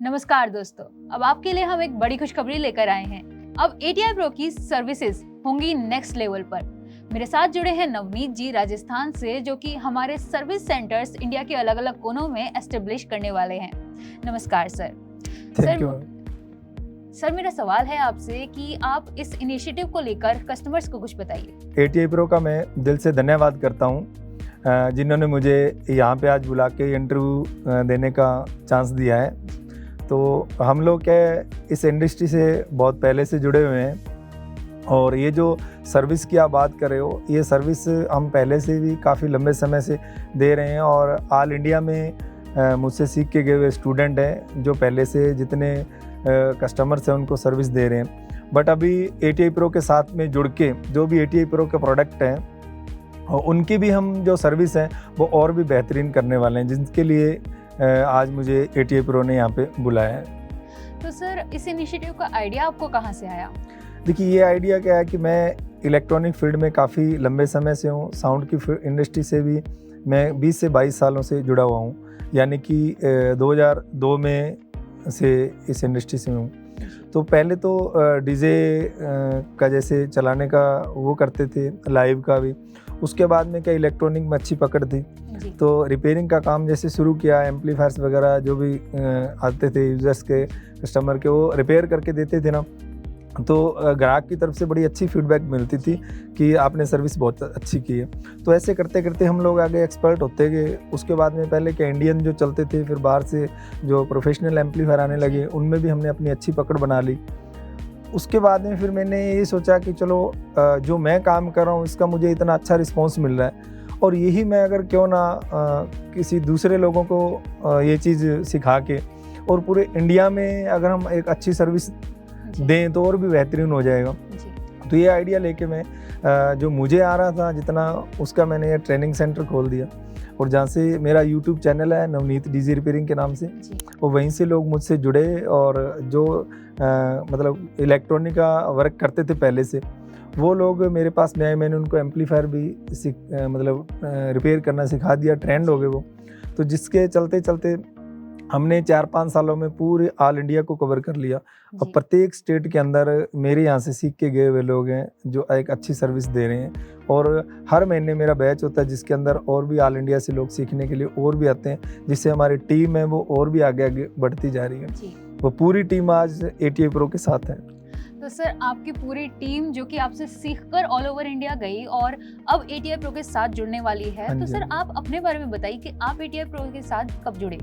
नमस्कार दोस्तों, अब आपके लिए हम एक बड़ी खुशखबरी लेकर आए हैं। अब ATI Pro की सर्विसेज होंगी नेक्स्ट लेवल पर। मेरे साथ जुड़े हैं नवनीत जी राजस्थान से, जो कि हमारे सर्विस सेंटर्स इंडिया के अलग अलग कोनों में एस्टेब्लिश करने वाले हैं। नमस्कार सर। Thank you. सर मेरा सवाल है आपसे कि आप इस इनिशिएटिव को लेकर कस्टमर्स को कुछ बताइए। ATI Pro का मैं दिल से धन्यवाद करता हूँ जिन्होंने मुझे यहाँ पे आज बुला के इंटरव्यू देने का चांस दिया है। तो हम लोग क्या इस इंडस्ट्री से बहुत पहले से जुड़े हुए हैं और ये जो सर्विस की आप बात कर रहे हो, ये सर्विस हम पहले से भी काफ़ी लंबे समय से दे रहे हैं और ऑल इंडिया में मुझसे सीख के गए हुए स्टूडेंट हैं जो पहले से जितने कस्टमर्स हैं उनको सर्विस दे रहे हैं। बट अभी ATI Pro के साथ में जुड़ के जो भी ATI Pro के प्रोडक्ट हैं उनकी भी हम जो सर्विस है वो और भी बेहतरीन करने वाले हैं, जिनके लिए आज मुझे ATI Pro ने यहाँ पे बुलाया है। तो सर इस इनिशिएटिव का आइडिया आपको कहाँ से आया? देखिए, ये आइडिया क्या है कि मैं इलेक्ट्रॉनिक फील्ड में काफ़ी लंबे समय से हूँ। साउंड की इंडस्ट्री से भी मैं 20 से 22 सालों से जुड़ा हुआ हूँ, यानी कि 2002 में से इस इंडस्ट्री से हूँ। तो पहले तो डीजे का जैसे चलाने का वो करते थे, लाइव का भी। उसके बाद में क्या इलेक्ट्रॉनिक में अच्छी पकड़ थी, तो रिपेयरिंग का काम जैसे शुरू किया। एम्पलीफायर्स वगैरह जो भी आते थे यूजर्स के, कस्टमर के, वो रिपेयर करके देते थे ना, तो ग्राहक की तरफ से बड़ी अच्छी फीडबैक मिलती थी कि आपने सर्विस बहुत अच्छी की है। तो ऐसे करते करते हम लोग आगे एक्सपर्ट होते गए। उसके बाद में पहले के इंडियन जो चलते थे, फिर बाहर से जो प्रोफेशनल एम्पलीफायर आने लगे, उनमें भी हमने अपनी अच्छी पकड़ बना ली। उसके बाद में फिर मैंने ये सोचा कि चलो जो मैं काम कर रहा हूँ इसका मुझे इतना अच्छा रिस्पॉन्स मिल रहा है और यही मैं अगर क्यों ना किसी दूसरे लोगों को ये चीज़ सिखा के और पूरे इंडिया में अगर हम एक अच्छी सर्विस दें तो और भी बेहतरीन हो जाएगा। तो ये आइडिया लेके मैं जो मुझे आ रहा था जितना, उसका मैंने ये ट्रेनिंग सेंटर खोल दिया और जहाँ से मेरा YouTube चैनल है नवनीत डीजे रिपेयरिंग के नाम से, और वहीं से लोग मुझसे जुड़े और जो मतलब इलेक्ट्रॉनिक का वर्क करते थे पहले से, वो लोग मेरे पास में आए। मैंने उनको एम्पलीफायर भी मतलब रिपेयर करना सिखा दिया, ट्रेंड हो गए वो। तो जिसके चलते चलते हमने 4-5 सालों में पूरे ऑल इंडिया को कवर कर लिया। अब प्रत्येक स्टेट के अंदर मेरे यहाँ से सीख के गए हुए लोग हैं जो एक अच्छी सर्विस दे रहे हैं और हर महीने मेरा बैच होता है जिसके अंदर और भी ऑल इंडिया से लोग सीखने के लिए और भी आते हैं, जिससे हमारी टीम है वो और भी आगे आगे बढ़ती जा रही है। वो पूरी टीम आज ATI Pro के साथ है। तो सर आपकी पूरी टीम जो कि आपसे सीखकर ऑल ओवर इंडिया गई और अब ATI Pro के साथ जुड़ने वाली है, तो सर आप अपने बारे में बताइए कि आप ATI Pro के साथ कब जुड़े?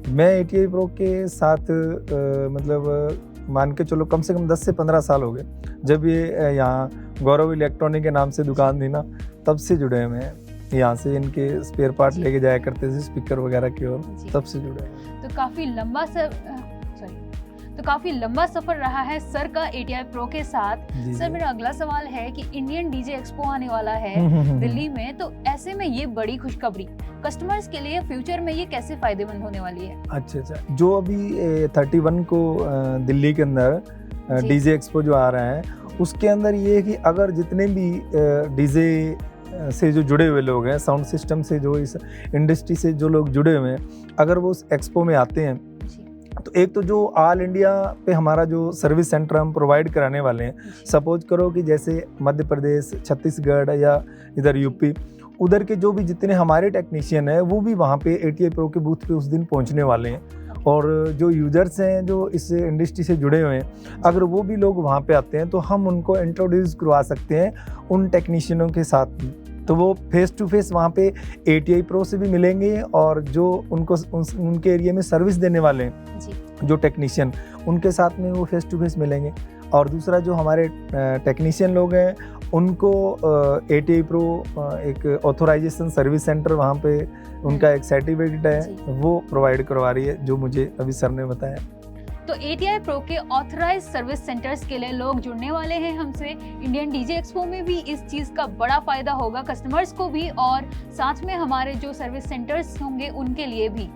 मैं ATI Pro के साथ मतलब मान के चलो कम से कम 10 से 15 साल हो गए। जब ये यहाँ गौरव इलेक्ट्रॉनिक के नाम से दुकान थी ना, तब से जुड़े हैं। मैं यहाँ से इनके स्पेयर पार्ट लेके जाया करते थे, स्पीकर वगैरह की ओर, तब से जुड़े हैं। तो काफी लंबा सफर रहा है सर का ATI Pro के साथ। सर मेरा अगला सवाल है कि इंडियन डीजे एक्सपो आने वाला है दिल्ली में, तो ऐसे में ये बड़ी खुशखबरी कस्टमर्स के लिए फ्यूचर में ये कैसे फायदेमंद होने वाली है? अच्छा, जो अभी 31 को दिल्ली के अंदर डीजे एक्सपो जो आ रहा है, उसके अंदर ये है कि अगर जितने भी डीजे से जो जुड़े हुए लोग हैं, साउंड सिस्टम से जो इस इंडस्ट्री से जो लोग जुड़े हुए हैं, अगर वो उस एक्सपो में आते हैं तो एक तो जो ऑल इंडिया पे हमारा जो सर्विस सेंटर हम प्रोवाइड कराने वाले हैं, सपोज करो कि जैसे मध्य प्रदेश, छत्तीसगढ़ या इधर यूपी, उधर के जो भी जितने हमारे टेक्नीशियन हैं वो भी वहाँ पे ATI Pro के बूथ पे उस दिन पहुँचने वाले हैं। और जो यूजर्स हैं जो इस इंडस्ट्री से जुड़े हुए हैं, अगर वो भी लोग वहाँ पे आते हैं तो हम उनको इंट्रोड्यूस करवा सकते हैं उन टेक्नीशियनों के साथ। तो वो फेस टू फेस वहाँ पे ATI Pro से भी मिलेंगे और जो उनको उनके एरिया में सर्विस देने वाले हैं जो टेक्नीशियन, उनके साथ में वो फेस टू फेस मिलेंगे। और दूसरा जो हमारे टेक्नीशियन लोग हैं उनको ATI Pro एक ऑथोराइजेशन सर्विस सेंटर वहाँ पे उनका एक सर्टिफिकेट है वो प्रोवाइड करवा रही है, जो मुझे अभी सर ने बताया। तो ATI Pro के ऑथराइज सर्विस सेंटर्स के लिए लोग जुड़ने वाले हैं हमसे। इंडियन डीजे एक्सपो में भी इस चीज़ का बड़ा फायदा होगा कस्टमर्स को भी और साथ में हमारे जो सर्विस सेंटर्स होंगे उनके लिए भी।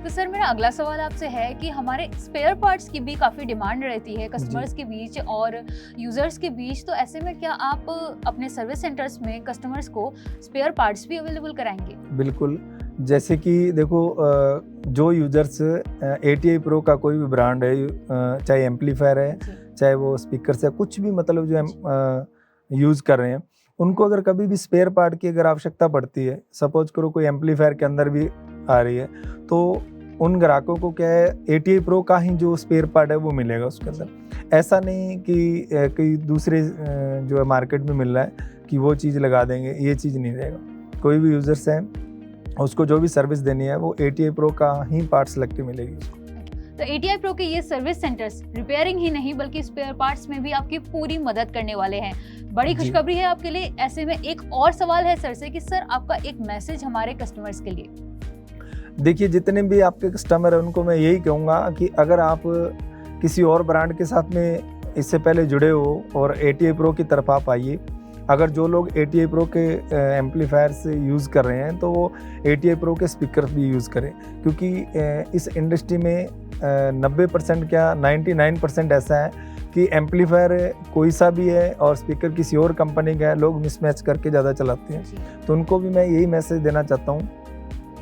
तो सर मेरा अगला सवाल आपसे है कि हमारे स्पेयर पार्ट्स की भी काफ़ी डिमांड रहती है कस्टमर्स के बीच और यूजर्स के बीच, तो ऐसे में क्या आप अपने सर्विस सेंटर्स में कस्टमर्स को स्पेयर पार्ट्स भी अवेलेबल कराएंगे? बिल्कुल, जैसे कि देखो जो यूजर्स ATI Pro का कोई भी ब्रांड है, चाहे एम्पलीफायर है, चाहे वो स्पीकर है, कुछ भी मतलब जो यूज़ कर रहे हैं, उनको अगर कभी भी स्पेयर पार्ट की अगर आवश्यकता पड़ती है, सपोज करो कोई एम्पलीफायर के अंदर भी आ रही है, तो उन ग्राहकों को क्या है ATI Pro का ही जो स्पेयर पार्ट है वो मिलेगा उसके अंदर। ऐसा नहीं कि कई दूसरे जो है मार्केट में मिल रहा है कि वो चीज़ लगा देंगे, ये चीज़ नहीं रहेगा। कोई भी यूजर्स है उसको जो भी सर्विस देनी है वो ATI Pro का ही पार्ट्स लग के मिलेगी उसको। तो ATI Pro के ये सर्विस सेंटर्स रिपेयरिंग ही नहीं बल्कि स्पेयर पार्ट्स में भी आपकी पूरी मदद करने वाले हैं। बड़ी खुशखबरी है आपके लिए। ऐसे में एक और सवाल है सर से कि सर आपका एक मैसेज हमारे कस्टमर्स के लिए। देखिए, जितने भी आपके कस्टमर हैं उनको मैं यही कहूँगा कि अगर आप किसी और ब्रांड के साथ में इससे पहले जुड़े हो और ATI Pro की तरफ आप आइए। अगर जो लोग ATI Pro के एम्पलीफायर्स यूज़ कर रहे हैं तो वो ATI Pro के स्पीकर भी यूज़ करें, क्योंकि इस इंडस्ट्री में 90% क्या 99% ऐसा है कि एम्पलीफायर कोई सा भी है और स्पीकर किसी और कंपनी का है, लोग मिसमैच करके ज़्यादा चलाते हैं। तो उनको भी मैं यही मैसेज देना चाहता हूँ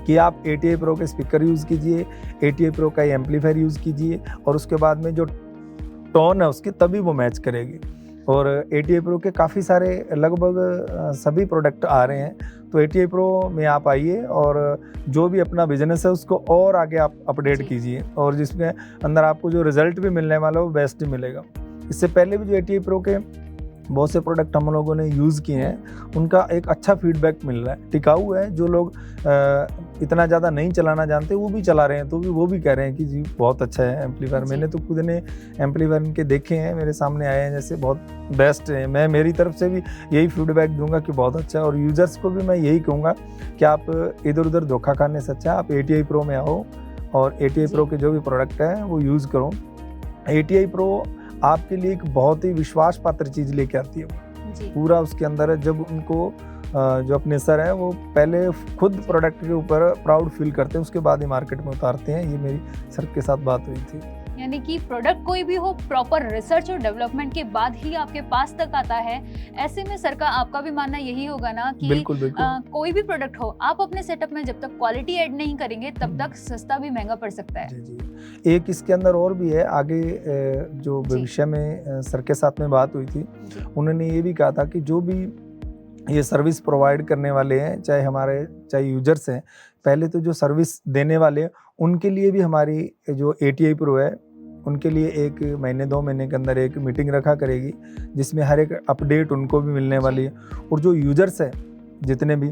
कि आप ATI Pro के स्पीकर यूज़ कीजिए, ATI Pro का एम्पलीफायर यूज़ कीजिए और उसके बाद में जो टोन है उसकी तभी वो मैच करेगी। और ATI Pro के काफ़ी सारे लगभग सभी प्रोडक्ट आ रहे हैं, तो ATI Pro में आप आइए और जो भी अपना बिजनेस है उसको और आगे आप अपडेट कीजिए और जिसमें अंदर आपको जो रिजल्ट भी मिलने वाला है वो बेस्ट मिलेगा। इससे पहले भी जो ATI Pro के बहुत से प्रोडक्ट हम लोगों ने यूज़ किए हैं, उनका एक अच्छा फीडबैक मिल रहा है, टिकाऊ है। जो लोग इतना ज़्यादा नहीं चलाना जानते वो भी चला रहे हैं, तो वो भी कह रहे हैं कि जी बहुत अच्छा है एम्पलीफायर। मैंने तो खुद ने एम्पलीफायर इनके देखे हैं, मेरे सामने आए हैं, जैसे बहुत बेस्ट है। मैं मेरी तरफ से भी यही फीडबैक दूंगा कि बहुत अच्छा है और यूज़र्स को भी मैं यही कहूँगा कि आप इधर उधर धोखा खाने से अच्छा आप ATI Pro में आओ और ATI Pro के जो भी प्रोडक्ट हैं वो यूज़ करो। ATI Pro आपके लिए एक बहुत ही विश्वास पात्र चीज़ लेके आती है वो पूरा उसके अंदर है। जब उनको जो अपने सर हैं वो पहले खुद प्रोडक्ट के ऊपर प्राउड फील करते हैं, उसके बाद ही मार्केट में उतारते हैं। ये मेरी सर के साथ बात हुई थी। यानी कि प्रोडक्ट कोई भी हो प्रॉपर रिसर्च और डेवलपमेंट के बाद ही आपके पास तक आता है। ऐसे में सर का आपका भी मानना यही होगा ना कि बिल्कुल, बिल्कुल। कोई भी प्रोडक्ट हो आप अपने सेटअप में जब तक क्वालिटी ऐड नहीं करेंगे तब तक सस्ता भी महंगा पड़ सकता है। जी। एक इसके अंदर और भी है आगे जो भविष्य में सर के साथ में बात हुई थी, उन्होंने ये भी कहा था कि जो भी ये सर्विस प्रोवाइड करने वाले हैं, चाहे यूजर्स हैं, पहले तो जो सर्विस देने वाले हैं उनके लिए भी हमारी जो ATI Pro है उनके लिए 1 महीने 2 महीने के अंदर एक मीटिंग रखा करेगी, जिसमें हर एक अपडेट उनको भी मिलने वाली है। और जो यूजर्स हैं जितने भी,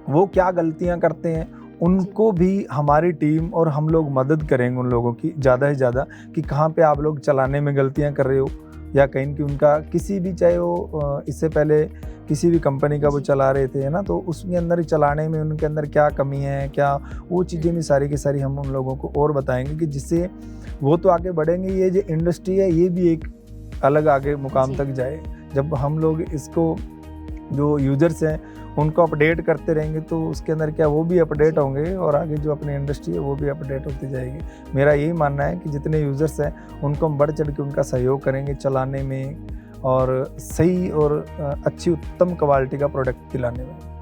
वो क्या गलतियां करते हैं उनको भी हमारी टीम और हम लोग मदद करेंगे उन लोगों की ज़्यादा से ज़्यादा, कि कहाँ पे आप लोग चलाने में गलतियां कर रहे हो या कहीं कि उनका किसी भी, चाहे वो इससे पहले किसी भी कंपनी का वो चला रहे थे, है ना, तो उसके अंदर चलाने में उनके अंदर क्या कमी है, क्या वो चीज़ें भी सारी की सारी हम उन लोगों को और बताएंगे कि जिससे वो तो आगे बढ़ेंगे। ये जो इंडस्ट्री है ये भी एक अलग आगे मुकाम तक जाए। जब हम लोग इसको जो यूजर्स हैं उनको अपडेट करते रहेंगे तो उसके अंदर क्या वो भी अपडेट होंगे और आगे जो अपनी इंडस्ट्री है वो भी अपडेट होती जाएगी। मेरा यही मानना है कि जितने यूजर्स हैं उनको हम बढ़ चढ़ के उनका सहयोग करेंगे चलाने में और सही और अच्छी उत्तम क्वालिटी का प्रोडक्ट दिलाने में।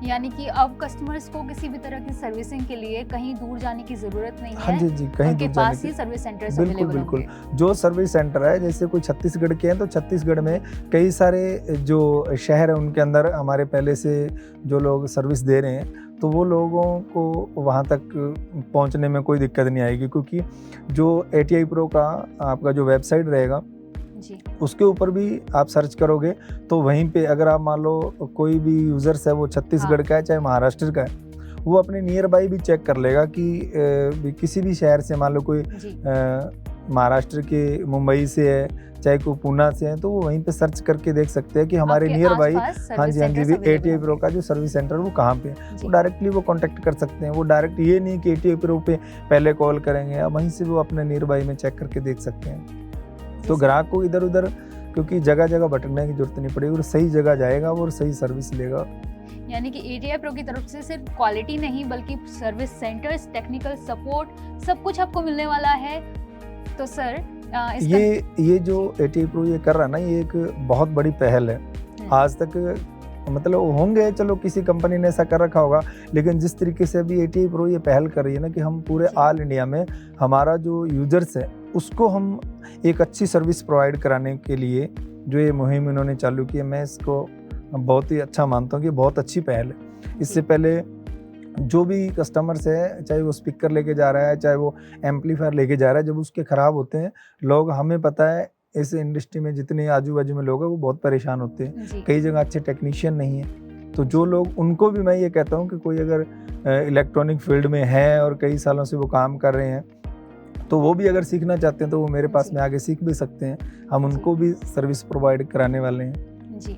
यानी कि अब कस्टमर्स को किसी भी तरह की सर्विसिंग के लिए कहीं दूर जाने की जरूरत नहीं है। हाँ जी, कहीं दूर जाने की। ही सर्विस सेंटर्स बिल्कुल बिल्कुल। जो सर्विस सेंटर है, जैसे कोई छत्तीसगढ़ के हैं तो छत्तीसगढ़ में कई सारे जो शहर हैं उनके अंदर हमारे पहले से जो लोग सर्विस दे रहे हैं, तो वो लोगों को वहाँ तक पहुँचने में कोई दिक्कत नहीं आएगी, क्योंकि जो ATI Pro का आपका जो वेबसाइट रहेगा उसके ऊपर भी आप सर्च करोगे तो वहीं पे अगर आप मान लो कोई भी यूजर्स है वो छत्तीसगढ़ का है चाहे महाराष्ट्र का है, वो अपने नियर बाई भी चेक कर लेगा कि किसी भी शहर से, मान लो कोई महाराष्ट्र के मुंबई से है चाहे कोई पूना से है, तो वो वहीं पे सर्च करके देख सकते हैं कि हमारे नियर बाई हाँ जी ATI Pro का जो सर्विस सेंटर वो कहाँ पे है। वो डायरेक्टली वो कांटेक्ट कर सकते हैं। वो डायरेक्ट ये नहीं कि ATI Pro पे पहले कॉल करेंगे, या वहीं से वो अपने नियर बाई में चेक करके देख सकते हैं। तो ग्राहक को इधर उधर क्योंकि जगह जगह भटकने की जरूरत नहीं पड़ेगी और सही जगह जाएगा और सही सर्विस लेगा। यानी कि ATI Pro की तरफ से सिर्फ क्वालिटी नहीं बल्कि सर्विस सेंटर्स, टेक्निकल सपोर्ट सब कुछ आपको मिलने वाला है। तो सर ये जो ATI Pro ये कर रहा है ना, ये एक बहुत बड़ी पहल है। आज तक मतलब होंगे, चलो किसी कंपनी ने ऐसा कर रखा होगा, लेकिन जिस तरीके से अभी ATI Pro ये पहल कर रही है ना कि हम पूरे ऑल इंडिया में हमारा जो यूजर्स है उसको हम एक अच्छी सर्विस प्रोवाइड कराने के लिए जो ये मुहिम इन्होंने चालू की है, मैं इसको बहुत ही अच्छा मानता हूँ कि बहुत अच्छी पहल है। इससे पहले जो भी कस्टमर्स है, चाहे वो स्पीकर लेके जा रहा है, चाहे वो एम्पलीफायर लेके जा रहा है, जब उसके ख़राब होते हैं लोग, हमें पता है इस इंडस्ट्री में जितने आजू बाजू में लोग हैं वो बहुत परेशान होते हैं। जी। कई जगह अच्छे टेक्नीशियन नहीं है, तो जो लोग, उनको भी मैं ये कहता हूँ कि कोई अगर इलेक्ट्रॉनिक फील्ड में है और कई सालों से वो काम कर रहे हैं, तो वो भी अगर सीखना चाहते हैं तो वो मेरे पास में आगे सीख भी सकते हैं। हम उनको भी सर्विस प्रोवाइड कराने वाले हैं। जी।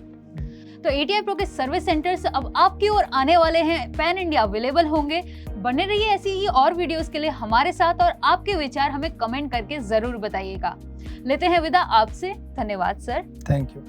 तो ATI Pro के सर्विस सेंटर्स अब आपकी ओर आने वाले हैं, पैन इंडिया अवेलेबल होंगे। बने रहिए ऐसी ही और वीडियोस के लिए हमारे साथ, और आपके विचार हमें कमेंट करके जरूर बताइएगा। लेते हैं विदा आपसे, धन्यवाद सर। Thank you.